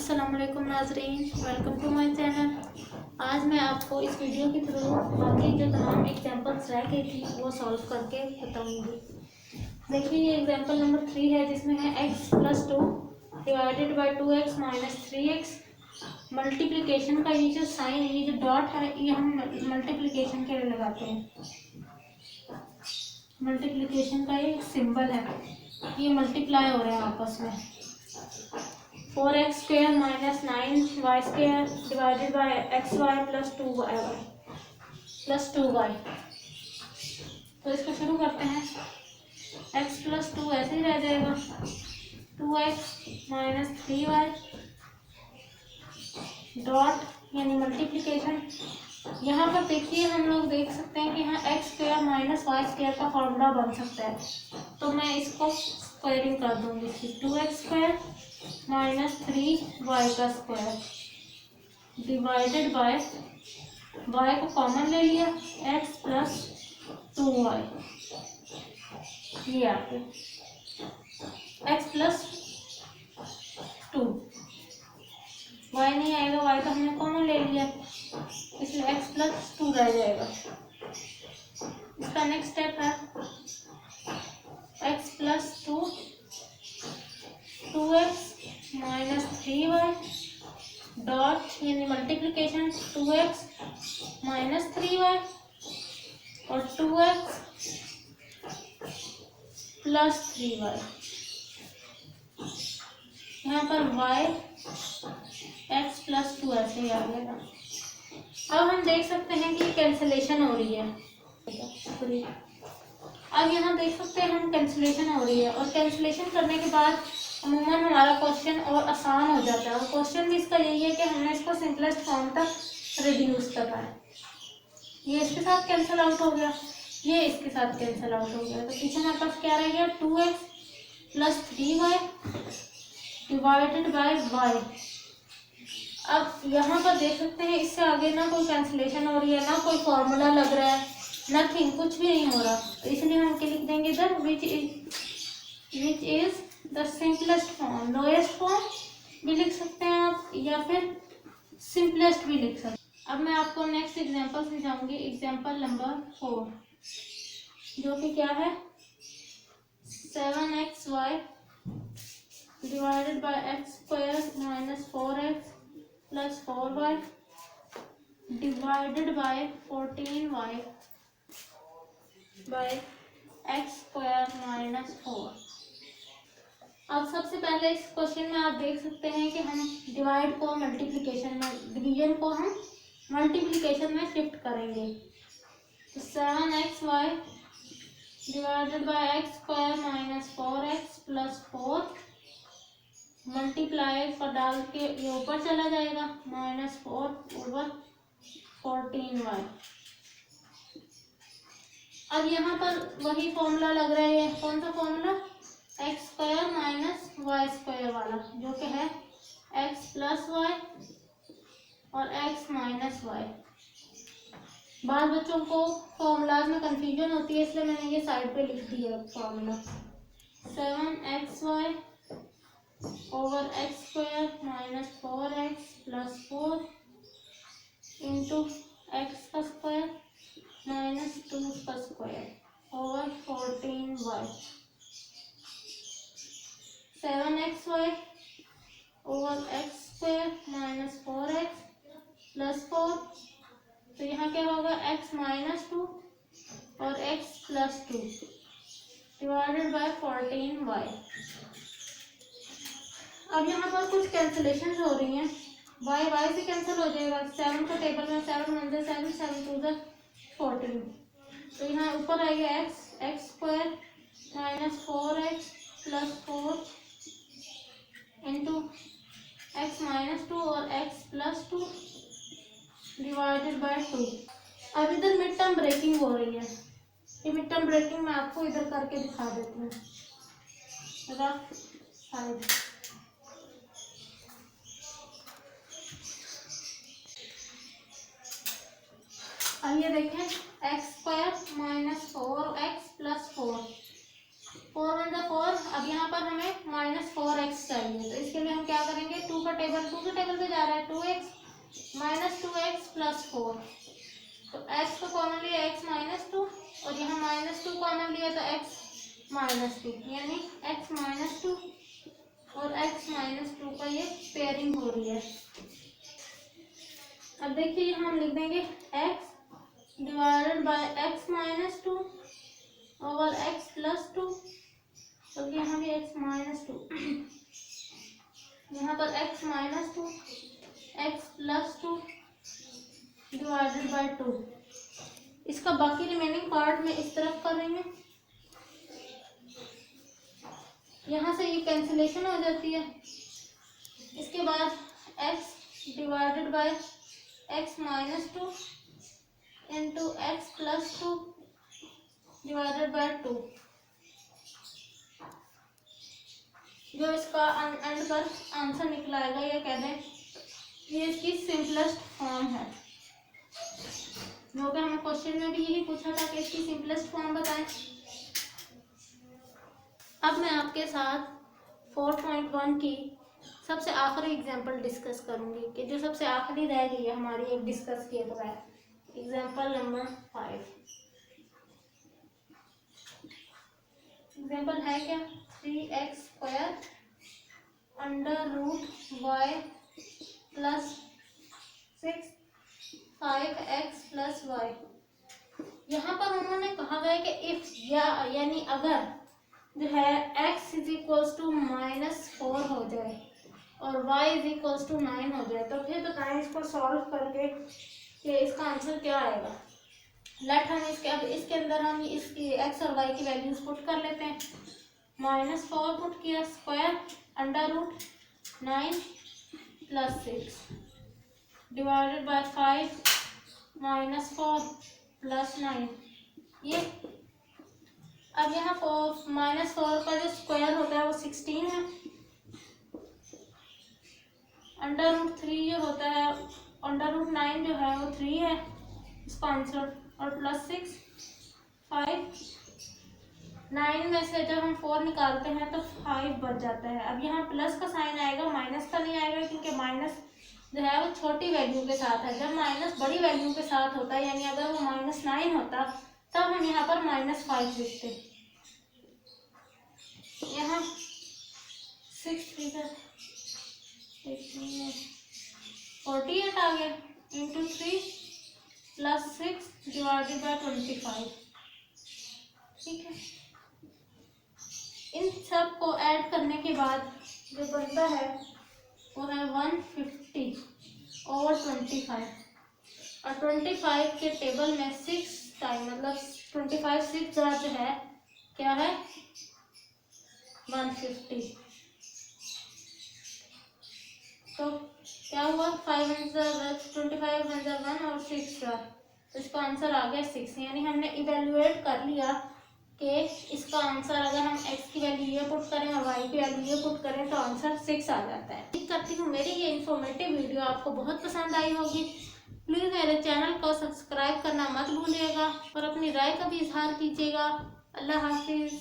अस्सलामुअलैकुम नाज़रीन, welcome to my channel. आज मैं आपको इस वीडियो के थ्रू बाकी जो तमाम एग्जांपल्स रह गई थी वो सॉल्व करके बताऊंगी। देखिए ये एग्जांपल नंबर 3 है जिसमें है x+2 divided by 2x minus 3x। Multiplication का ये जो साइन, ये जो डॉट है, ये हम मल्टीप्लिकेशन के लिए लगाते हैं। मल्टीप्लिकेशन का ये सिंबल है, ये मल्टीप्लाई हो रहे हैं आपस में। 4x² minus 9y² divided by xy plus 2y। तो इसको शुरू करते हैं। x+2 ऐसे ही रह जाएगा, 2x माइनस 3y डॉट यानी मल्टीप्लिकेशन। यहाँ पर देखिए हम लोग देख सकते हैं कि यहाँ x² माइनस y² का फॉर्मूला बन सकता है, तो मैं इसको स्क्वायरिंग कर दूंगी। 2x² माइनस 3y का स्क्वायर डिवाइडेड बाय y को कॉमन ले लिया, x प्लस 2y। ये आगे x प्लस 2, y नहीं आएगा, y तो हमने कॉमन ले लिया, इसलिए x प्लस 2 रह जाएगा। इसका नेक्स्ट स्टेप है x plus 2 2x minus 3y dot यानी मल्टीप्लिकेशन 2x माइनस 3y और 2x प्लस 3y। यहाँ पर y x प्लस 2 ऐसे ही आ गया। अब हम देख सकते हैं कि कैंसिलेशन हो रही है। अब यहाँ देख सकते हैं हम कैंसिलेशन हो रही है, और कैंसिलेशन करने के बाद अमूमन हमारा क्वेश्चन और आसान हो जाता है। और क्वेश्चन भी इसका यही है कि हमें इसको सिंपलेस्ट फॉर्म तक रिड्यूस करना है। ये इसके साथ कैंसिल आउट हो गया, ये इसके साथ कैंसिल आउट हो गया, तो पीछे हमारे पास क्या रह गया, 2x plus 3y divided by y। अब यहाँ पर देख सकते हैं इससे आगे ना कोई कैंसिलेशन हो रही है, ना कोई फॉर्मूला लग रहा है, नथिंग, कुछ भी नहीं हो रहा, तो इसलिए हम क्या लिख देंगे इधर, which is the simplest form. Lowest form भी लिख सकते हैं आप, या फिर सिंपलेस्ट भी लिख सकते हैं। अब मैं आपको नेक्स्ट एग्जांपल समझाऊंगी, एग्जांपल नंबर 4, जो कि क्या है 7xy divided by x² minus 4x plus 4y divided by 14y by x² minus 4। अब सबसे पहले इस क्वेश्चन में आप देख सकते हैं कि हम डिवाइड को मल्टीप्लिकेशन में, डिवीजन को हम मल्टीप्लिकेशन में शिफ्ट करेंगे। तो 7xy divided by x² minus 4x plus 4 multiply पर डाल के ये ऊपर चला जाएगा, माइनस 4 ओवर 14y। अब यहाँ पर वही फॉर्मूला लग रहा है, कौन सा फॉर्मूला, x² माइनस y² वाला, जो कि है x प्लस y और x माइनस y। बाद बच्चों को फॉर्मूलाज में कंफ्यूजन होती है, इसलिए मैंने ये साइड पे लिख दिया formula. 7xy over x² minus 4x plus 4 into x का स्क्वायर माइनस 2 का square over 14y। 7xy over x² minus 4x plus 4, तो यहाँ क्या होगा, x माइनस 2 और x plus 2 divided by 14y। अब यहाँ पर कुछ कैंसिलेशन हो रही हैं, y से कैंसिल हो जाएगा, 7 का टेबल में 7 1 7 7 2 14, तो यहाँ ऊपर आएगा x² minus 4x plus 4 into x minus 2 और x प्लस 2 डिवाइडेड बाय 2। अब इधर मिड टर्म ब्रेकिंग हो रही है, ये मिड टर्म ब्रेकिंग मैं आपको इधर करके दिखा देती हूँ। अब ये देखें, x² माइनस 4x प्लस 4 4 1 4। अब यहाँ पर हमें माइनस 4x चाहिए, तो इसके लिए हम क्या करेंगे, 2 का टेबल, 2 के टेबल पे जा रहा है, 2x माइनस 2x प्लस 4। तो x को कॉमन लिया, x माइनस 2, और यहाँ माइनस 2 कॉमन लिया तो x माइनस 2, यानी x माइनस 2 और x माइनस 2 का ये पेयरिंग हो रही है। अब देखिए यहाँ हम लिख देंगे x divided by x minus 2 over x plus 2, और यहाँ भी x माइनस 2, यहाँ पर x minus 2 x plus 2 divided by 2। इसका बाकी रिमेनिंग पार्ट में इस तरफ करेंगे, यहाँ से ये कैंसिलेशन हो जाती है। इसके बाद x divided by x minus 2 into x plus 2 divided by 2, जो इसका एंड पर आंसर निकला आएगा, ये कह दें ये इसकी सिंपलेस्ट फॉर्म है, जो कि हमें क्वेश्चन में भी यही पूछा था कि इसकी सिंपलेस्ट फॉर्म बताएं। अब मैं आपके साथ 4.1 की सबसे आखिरी एग्जांपल डिस्कस करूंगी, कि जो सबसे आखिरी रह गई है हमारी एक डिस्कस किए बगैर। Example number 5। एग्जांपल है क्या, 3x² under root y plus 6 5x plus y। यहाँ पर उन्होंने कहा गया कि इफ यानी अगर जो है x इज इक्वल्स टू -4 हो जाए और y इज इक्वल्स टू 9 हो जाए, तो फिर बताएं इसको सॉल्व करके कि इसका आंसर क्या आएगा। लेट हम इसके अंदर हम इसकी x और y की वैल्यूज पुट कर लेते हैं। -4 पुट किया, square under root 9 plus 6 divided by 5 -4 plus 9। ये अब यहाँ -4 का जो स्क्वायर होता है वो 16 है, अंडर रूट 3 जो होता है, अंडर रूट 9 जो है वो 3 है इसका आंसर, और प्लस 6 5। 9 में से जब हम 4 निकालते हैं तो 5 बच जाता है। अब यहाँ प्लस का साइन आएगा, माइनस का नहीं आएगा, क्योंकि माइनस जो है वो छोटी वैल्यू के साथ है। जब माइनस बड़ी वैल्यू के साथ होता है, यानी अगर वो -9 होता तब हम यहाँ पर -5 लिखते। यहाँ 6 48 आ गया, इंटू 3 प्लस 6 डिवाइडेड बाय 25। ठीक है, इन सब को ऐड करने के बाद जो बनता है वो है 150 ओवर 25, और 25 के टेबल में 6 टाइम मतलब 25 6 जो है क्या है 150। तो क्या हुआ 5 25 1 और 6 तो इसका आंसर आ गया 6। यानी हमने इवेल्युएट कर लिया कि इसका आंसर अगर हम x की वैल्यू ये पुट करें और y की वैल्यू ये पुट करें तो आंसर 6 आ जाता है। उम्मीद करती हूँ मेरी ये इन्फॉर्मेटिव वीडियो आपको बहुत पसंद आई होगी। प्लीज़ मेरे चैनल को सब्सक्राइब करना मत भूलिएगा और अपनी राय का भी इजहार कीजिएगा। अल्लाह हाफिज़।